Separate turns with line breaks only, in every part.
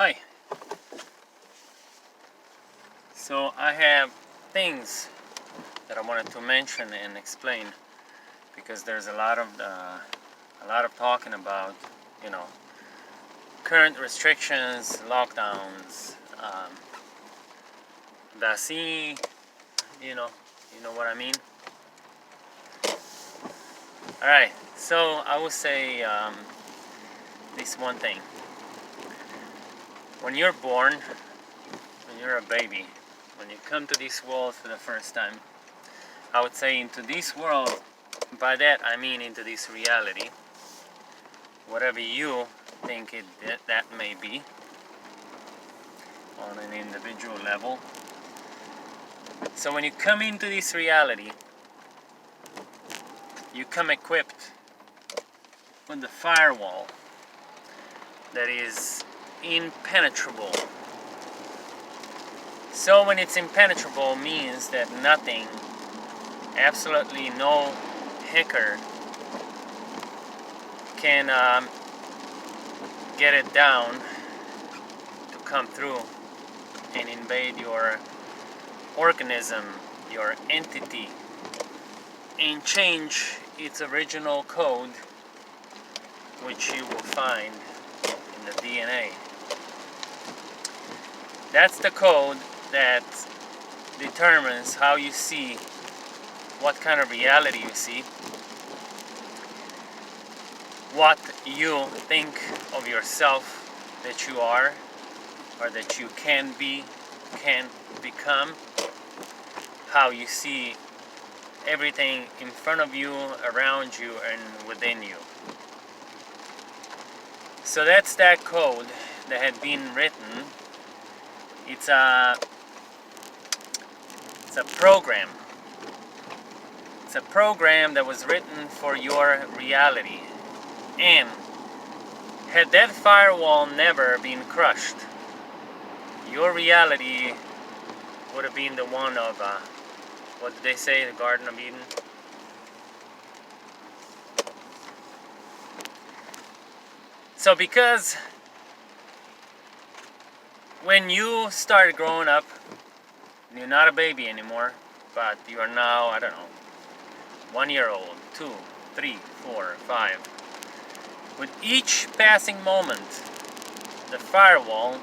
Hi. So I have things that I wanted to mention and explain because there's a lot of talking about, you know, current restrictions, lockdowns, vaccine. You know what I mean. All right. So I would say this one thing: when you're born, when you're a baby, when you come to this world for the first time, I would say into this world, by that I mean into this reality, whatever you think that may be on an individual level. So when you come into this reality, you come equipped with the firewall that is impenetrable. So when it's impenetrable means that nothing, absolutely no hacker can get it down to come through and invade your organism, your entity, and change its original code, which you will find in the DNA. That's the code that determines how you see, what kind of reality you see, what you think of yourself that you are, or that you can be, can become, how you see everything in front of you, around you, and within you. So that's that code that had been written. It's a program. It's a program that was written for your reality. And had that firewall never been crushed, your reality would have been the one of, what did they say, the Garden of Eden? So because when you start growing up, you're not a baby anymore, but you are now, I don't know, 1 year old, 2, 3, 4, 5. With each passing moment, the firewall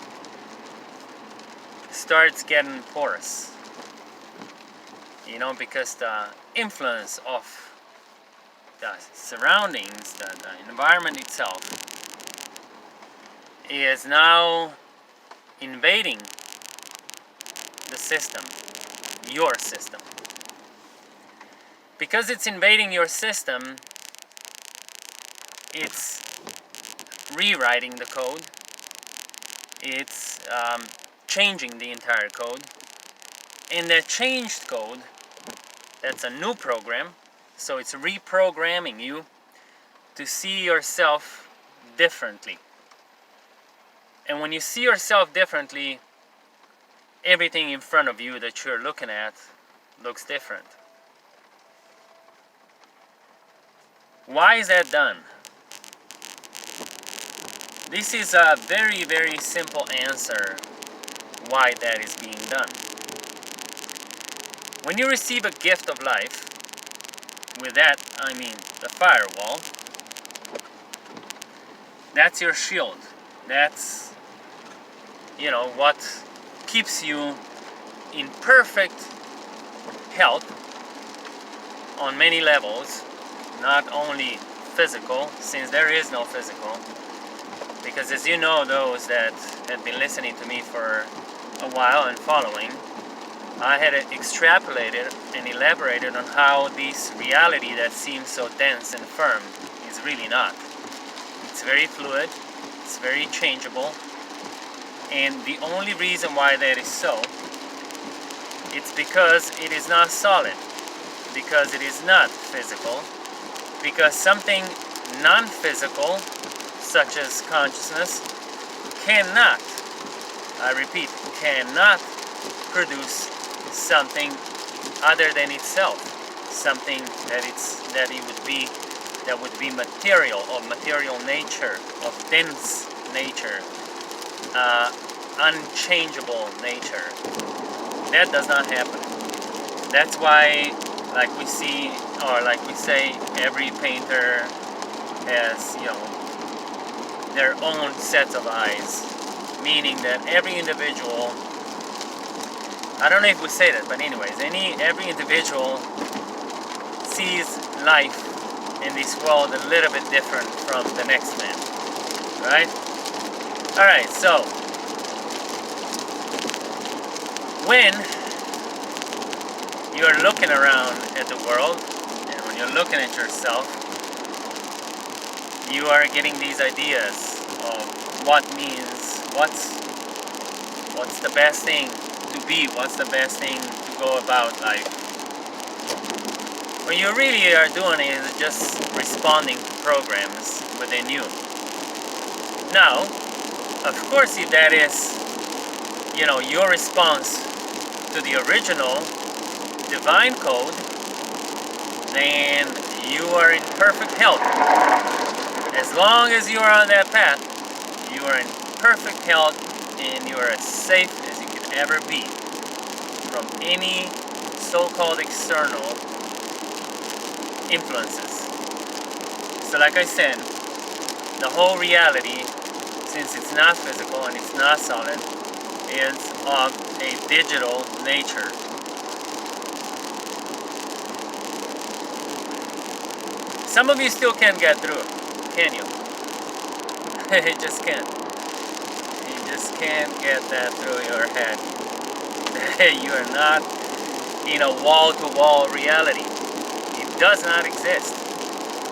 starts getting porous. You know, because the influence of the surroundings, the environment itself, is now invading the system, your system. Because it's invading your system, it's rewriting the code, it's changing the entire code, and that changed code, that's a new program, so it's reprogramming you to see yourself differently. And when you see yourself differently, everything in front of you that you're looking at looks different. Why is that done? This is a very, very simple answer why that is being done. When you receive a gift of life, with that I mean the firewall, that's your shield. That's, you know, what keeps you in perfect health on many levels, not only physical, since there is no physical. Because as you know, those that have been listening to me for a while and following, I had extrapolated and elaborated on how this reality that seems so dense and firm is really not. It's very fluid, it's very changeable, and the only reason why that is so, it's because it is not solid, because it is not physical, because something non-physical, such as consciousness, cannot, I repeat, cannot produce something other than itself, something that would be material, of material nature, of dense nature, unchangeable nature. That does not happen. That's why, like we see, or like we say, every painter has, their own set of eyes. Meaning that every individual, I don't know if we say that, but anyways, every individual sees life in this world a little bit different from the next man, right? Alright, so when you're looking around at the world, and when you're looking at yourself, you are getting these ideas of what means, what's the best thing to be, what's the best thing to go about life. What you really are doing is just responding to programs within you. Now, of course, if that is, your response to the original divine code, then you are in perfect health. As long as you are on that path, you are in perfect health and you are as safe as you can ever be from any so-called external influences. So like I said, the whole reality, since it's not physical and it's not solid, is of a digital nature. Some of you still can't get through it, can you? You just can't. You just can't get that through your head. You are not in a wall-to-wall reality. It does not exist.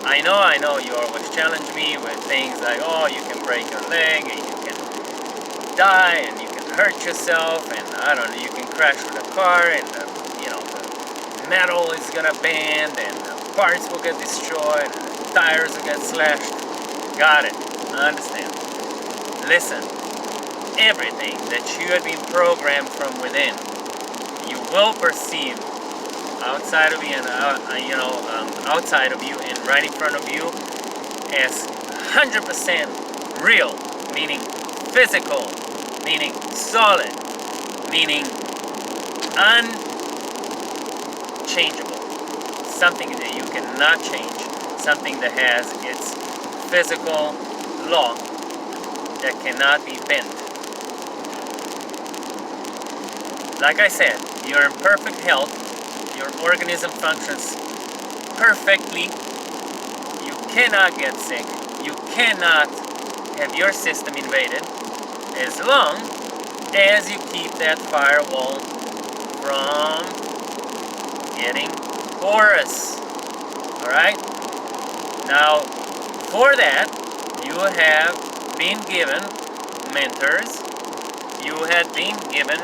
I know, you always challenge me with things like, oh, you can break your leg, and you can die, and you can hurt yourself, and I don't know, you can crash with a car, and the metal is gonna bend, and the parts will get destroyed, and the tires will get slashed. Got it. I understand. Listen, everything that you have been programmed from within, you will perceive outside of you and outside of you and right in front of you as 100% real, meaning physical, meaning solid, meaning unchangeable, something that you cannot change, something that has its physical law that cannot be bent. Like I said, you're in perfect health, your organism functions perfectly, you cannot get sick, you cannot have your system invaded as long as you keep that firewall from getting porous. Alright? Now, for that, you have been given mentors, you have been given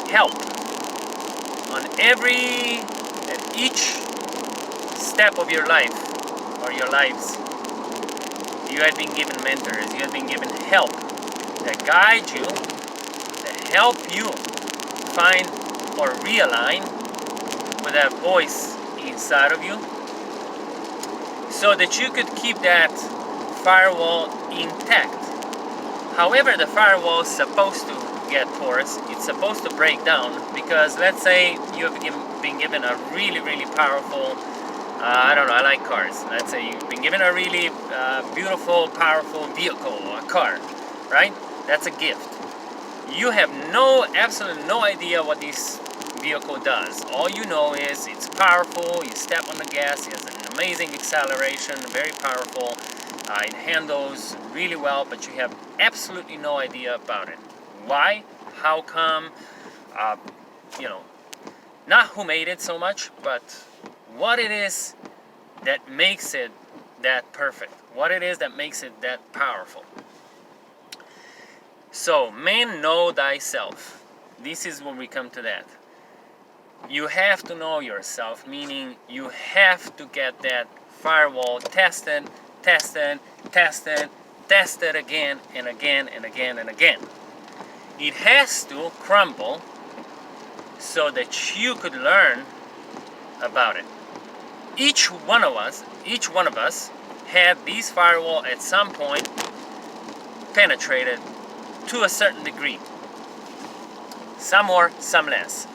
help on each step of your life or your lives. You have been given mentors, you have been given help that guide you, that help you find or realign with that voice inside of you so that you could keep that firewall intact. However, the firewall is supposed to get porous, it's supposed to break down, because let's say you have been given a really, really powerful, I don't know, I like cars. Let's say you've been given a really beautiful, powerful vehicle, a car, right? That's a gift. You have absolutely no idea what this vehicle does. All you know is it's powerful, you step on the gas, it has an amazing acceleration, very powerful, it handles really well, but you have absolutely no idea about it. Why? How come? Not who made it so much, but what it is that makes it that perfect. What it is that makes it that powerful. So, man, know thyself. This is when we come to that. You have to know yourself, meaning you have to get that firewall tested again and again and again and again. It has to crumble so that you could learn about it. Each one of us had these firewall at some point penetrated to a certain degree. Some more, some less.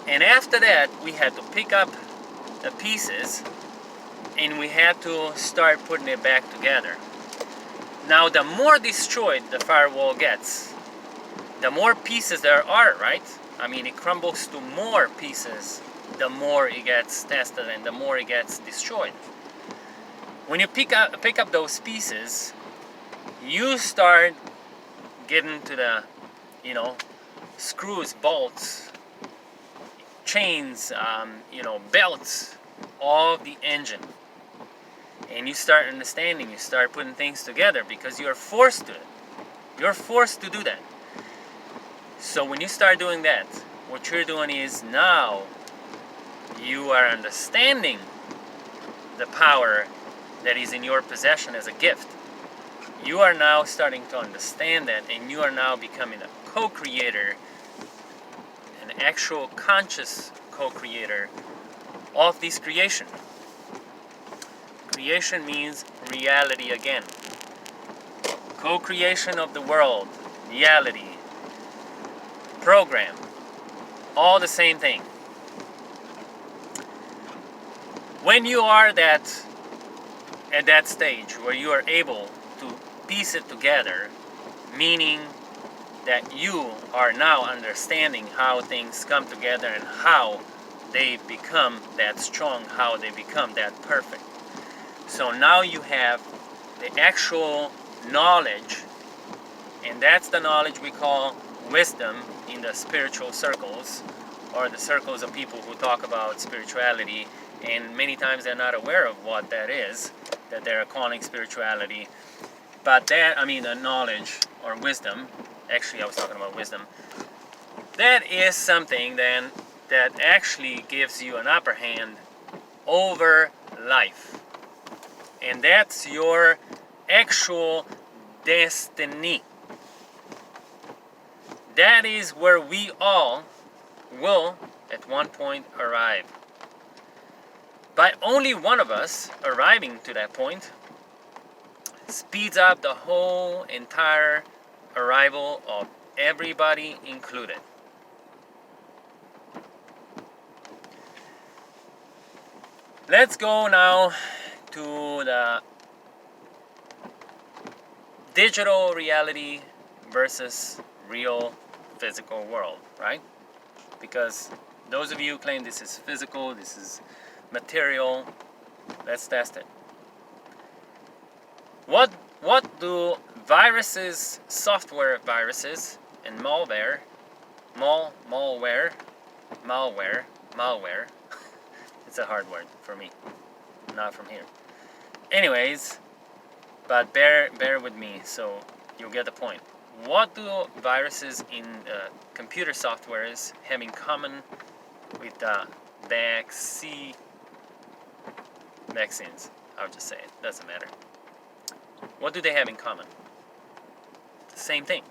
And after that, we had to pick up the pieces and we had to start putting it back together. Now, the more destroyed the firewall gets, the more pieces there are, right? I mean, it crumbles to more pieces the more it gets tested and the more it gets destroyed. When you pick up those pieces, you start getting to the, screws, bolts, chains, belts of the engine. And you start understanding, you start putting things together because you're forced to it. You're forced to do that. So when you start doing that, what you're doing is now you are understanding the power that is in your possession as a gift. You are now starting to understand that, and you are now becoming a co-creator, an actual conscious co-creator of this creation. Creation means reality again. Co-creation of the world, reality, program, all the same thing. When you are at that stage where you are able to piece it together, meaning that you are now understanding how things come together and how they become that strong, how they become that perfect. So now you have the actual knowledge, and that's the knowledge we call wisdom in the spiritual circles, or the circles of people who talk about spirituality, and many times they're not aware of what that is, that they're calling spirituality. But that, the knowledge or wisdom, actually I was talking about wisdom, that is something then that actually gives you an upper hand over life. And that's your actual destiny. That is where we all will at one point arrive. By only one of us arriving to that point speeds up the whole entire arrival of everybody included. Let's go now to the digital reality versus real physical world, right? Because those of you who claim this is physical, this is material, let's test it. What do viruses, software viruses, and malware, it's a hard word for me, not from here. Anyways, but bear with me so you'll get the point. What do viruses in computer softwares have in common with vaccines? I'll just say it, doesn't matter. What do they have in common? The same thing.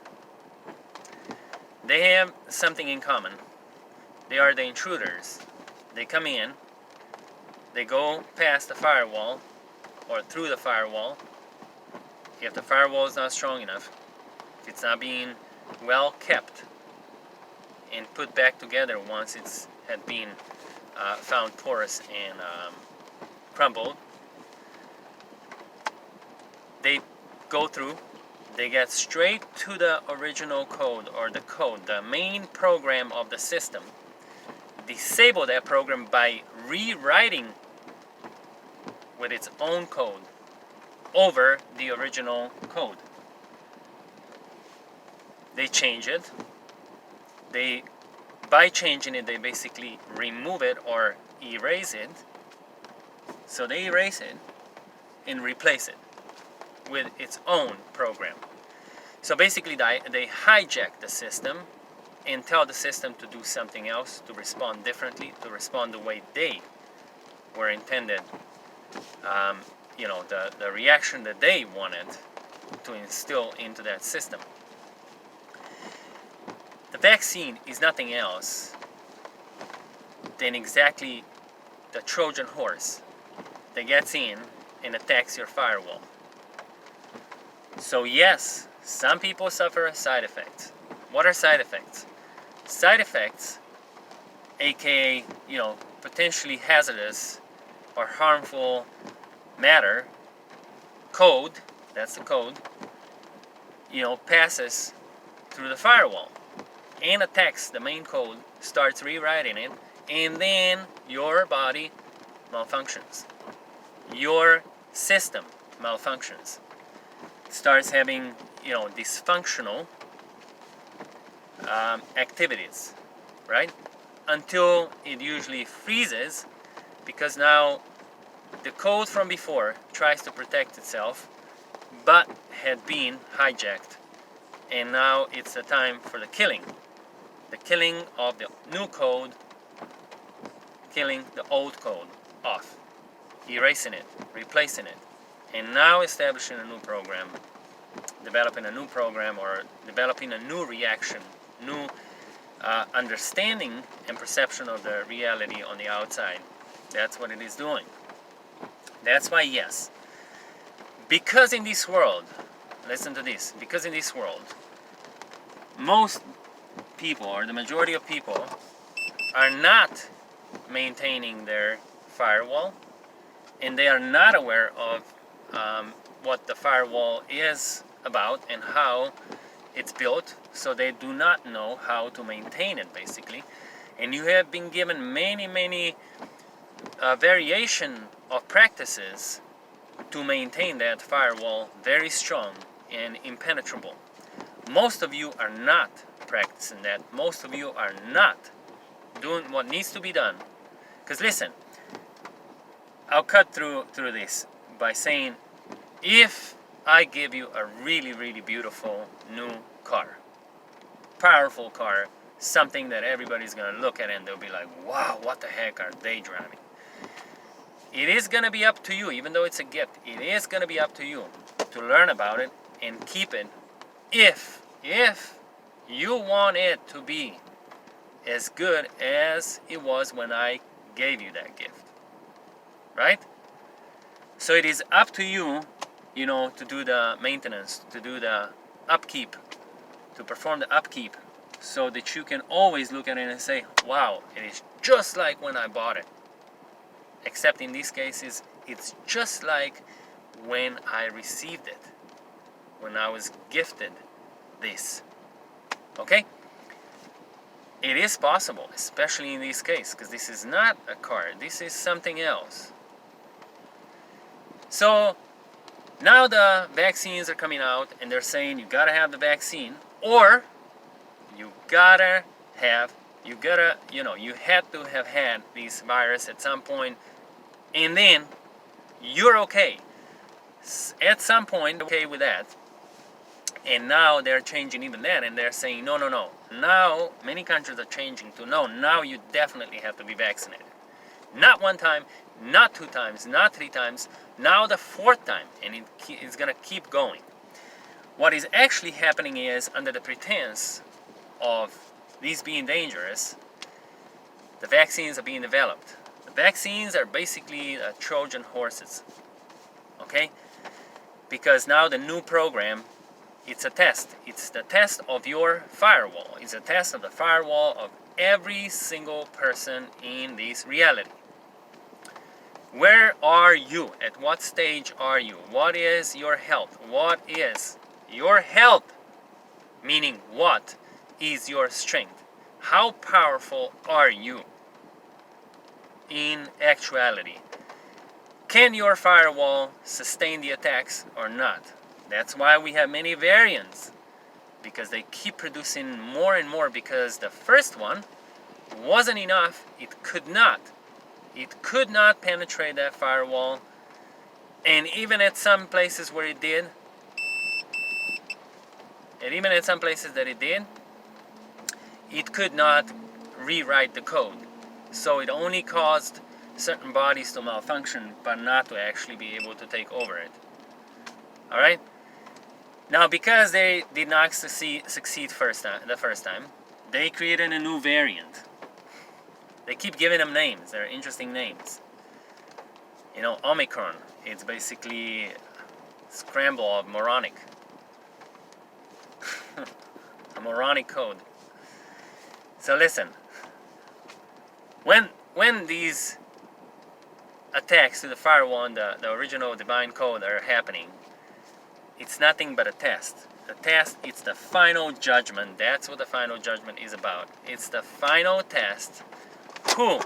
They have something in common. They are the intruders. They come in, they go past the firewall or through the firewall. If the firewall is not strong enough, if it's not being well kept and put back together once it's had been found porous and crumbled, they go through, they get straight to the original code or the code, the main program of the system, disable that program by rewriting with its own code over the original code. They change it. By changing it, they basically remove it or erase it. So they erase it and replace it with its own program. So basically they hijack the system and tell the system to do something else, to respond differently, to respond the way they were intended, the reaction that they wanted to instill into that system. The vaccine is nothing else than exactly the Trojan horse that gets in and attacks your firewall. So yes, Some people suffer side effects. What are side effects? Side effects, aka, potentially hazardous or harmful matter, code, that's the code, passes through the firewall and attacks the main code, starts rewriting it, and then your body malfunctions. Your system malfunctions. Starts having, dysfunctional activities, right? Until it usually freezes, because now the code from before tries to protect itself, but had been hijacked, and now it's the time for the killing of the new code, killing the old code off, erasing it, replacing it, and now establishing a new program, developing a new program, or developing a new reaction, new understanding and perception of the reality on the outside. That's what it is doing. That's why, yes, because in this world, listen to this, because in this world, most people, or the majority of people, are not maintaining their firewall, and they are not aware of what the firewall is about and how it's built, so they do not know how to maintain it, basically. And you have been given many variation of practices to maintain that firewall very strong and impenetrable. Most of you are not practicing that. Most of you are not doing what needs to be done. Because listen, I'll cut through this by saying, if I give you a really beautiful new car, powerful car, something that everybody's going to look at and they'll be like, wow, what the heck are they driving? It is going to be up to you, even though it's a gift, it is going to be up to you to learn about it and keep it if you want it to be as good as it was when I gave you that gift. Right? So it is up to you, to do the maintenance, to do the upkeep, to perform the upkeep, so that you can always look at it and say, wow, it is just like when I bought it. Except in these cases, it's just like when I received it, when I was gifted this. Okay? It is possible, especially in this case, because this is not a car, this is something else. So now the vaccines are coming out, and they're saying you gotta have the vaccine, or you had to have had this virus at some point, and then you're okay. At some point, okay with that. And now they're changing even that, and they're saying, no. Now, many countries are changing to, no, now you definitely have to be vaccinated. Not one time, not two times, not three times, now the fourth time, and it's going to keep going. What is actually happening is, under the pretense of these being dangerous, the vaccines are being developed. The vaccines are basically Trojan horses, okay? Because now the new program, it's a test. It's the test of your firewall. It's a test of the firewall of every single person in this reality. Where are you? At what stage are you? What is your health? What is your health? Meaning, what is your strength? How powerful are you in actuality? Can your firewall sustain the attacks or not? That's why we have many variants, because they keep producing more and more, because the first one wasn't enough. It could not penetrate that firewall, and even at some places where it did, it could not rewrite the code. So it only caused certain bodies to malfunction, but not to actually be able to take over it. Alright? Now, because they did not succeed the first time, they created a new variant. They keep giving them names. They're interesting names. Omicron. It's basically scramble of moronic. moronic code. So listen, when these attacks to the firewall and the original divine code are happening, it's nothing but a test. The test, it's the final judgment. That's what the final judgment is about. It's the final test. Who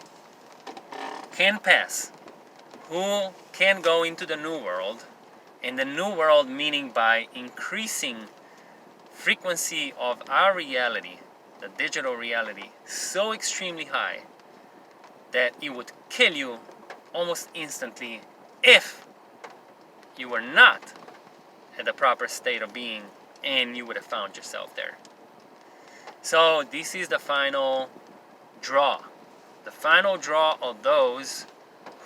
can pass? Who can go into the new world? And the new world meaning by increasing frequency of our reality, the digital reality, so extremely high that it would kill you almost instantly if you were not at the proper state of being and you would have found yourself there. So this is the final draw. The final draw of those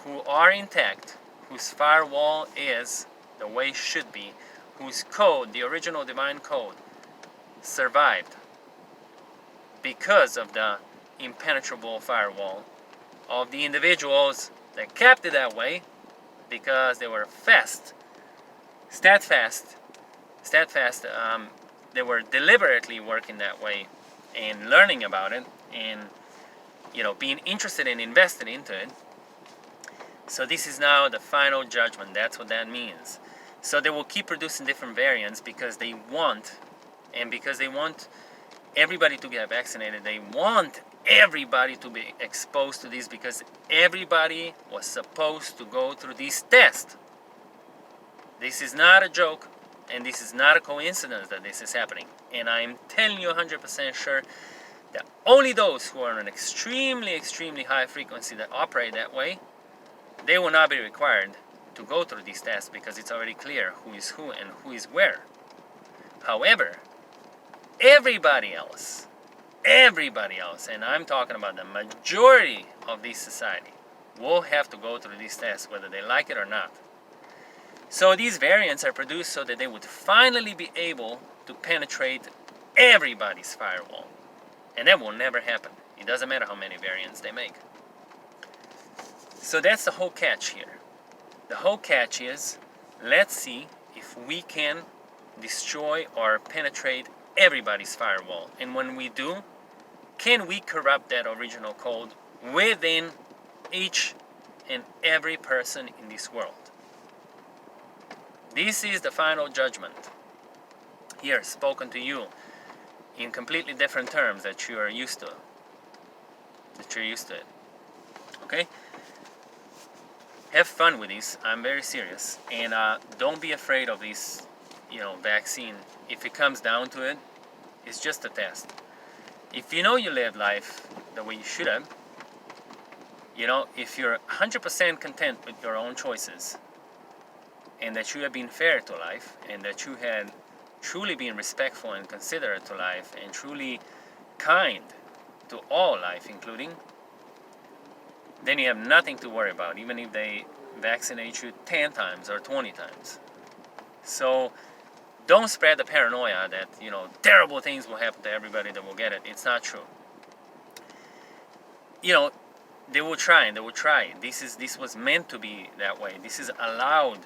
who are intact, whose firewall is the way it should be, whose code, the original divine code, survived because of the impenetrable firewall of the individuals that kept it that way because they were steadfast. They were deliberately working that way and learning about it and being interested and invested into it. So this is now the final judgment. That's what that means. So they will keep producing different variants because they want everybody to get vaccinated. They want everybody to be exposed to this because everybody was supposed to go through this test. This is not a joke, and this is not a coincidence that this is happening. And I'm telling you 100% sure that only those who are on an extremely, extremely high frequency that operate that way, they will not be required to go through these tests because it's already clear who is who and who is where. However, everybody else, and I'm talking about the majority of this society, will have to go through these tests whether they like it or not. So these variants are produced so that they would finally be able to penetrate everybody's firewall. And that will never happen. It doesn't matter how many variants they make. So that's the whole catch here. The whole catch is, let's see if we can destroy or penetrate everybody's firewall. And when we do, can we corrupt that original code within each and every person in this world? This is the final judgment. Here, spoken to you in completely different terms that you are used to. it. Okay? Have fun with this. I'm very serious. And don't be afraid of this, vaccine. If it comes down to it, it's just a test. If you live life the way you should have, if you're 100% content with your own choices, and that you have been fair to life, and that you had truly been respectful and considerate to life, and truly kind to all life, including, then you have nothing to worry about, even if they vaccinate you 10 times or 20 times. So don't spread the paranoia that, terrible things will happen to everybody that will get it. It's not true. They will try. This was meant to be that way. This is allowed.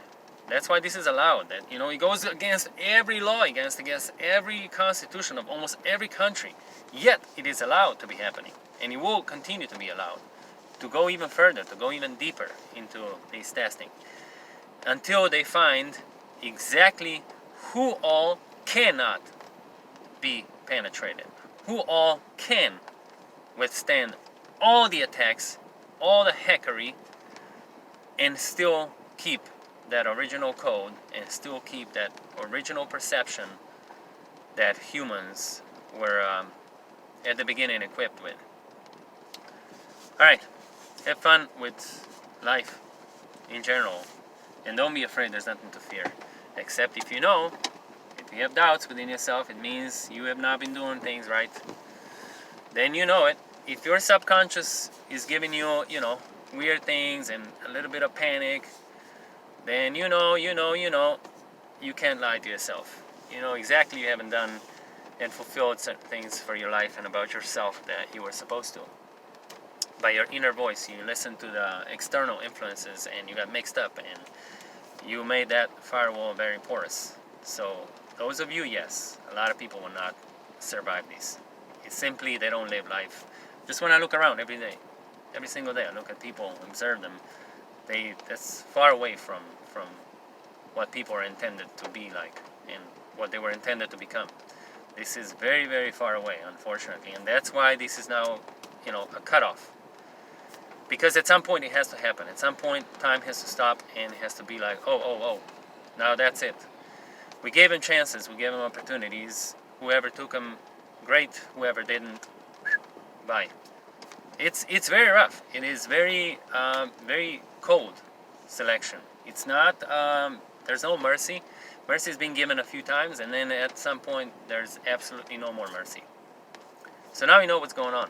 That's why this is allowed. That it goes against every law, against every constitution of almost every country. Yet it is allowed to be happening, and it will continue to be allowed to go even further, to go even deeper into this testing, until they find exactly who all cannot be penetrated, who all can withstand all the attacks, all the hackery, and still keep that original code and still keep that original perception that humans were at the beginning equipped with. Alright, have fun with life in general, and don't be afraid. There's nothing to fear, except if you have doubts within yourself, it means you have not been doing things right. Then you know it. If your subconscious is giving you, weird things and a little bit of panic, then you can't lie to yourself. You know exactly you haven't done and fulfilled certain things for your life and about yourself that you were supposed to. By your inner voice, you listen to the external influences and you got mixed up and you made that firewall very porous. So those of you, yes, a lot of people will not survive this. It's simply they don't live life. Just when I look around every day, every single day, I look at people, observe them. That's far away from what people are intended to be like and what they were intended to become. This is very, very far away, unfortunately, and that's why this is now, a cutoff. Because at some point it has to happen. At some point, time has to stop, and it has to be like, oh, now that's it. We gave them chances, we gave them opportunities. Whoever took them, great. Whoever didn't, bye. It's very rough. It is very very cold selection. It's not. There's no mercy. Mercy is being given a few times, and then at some point there's absolutely no more mercy. So now you know what's going on.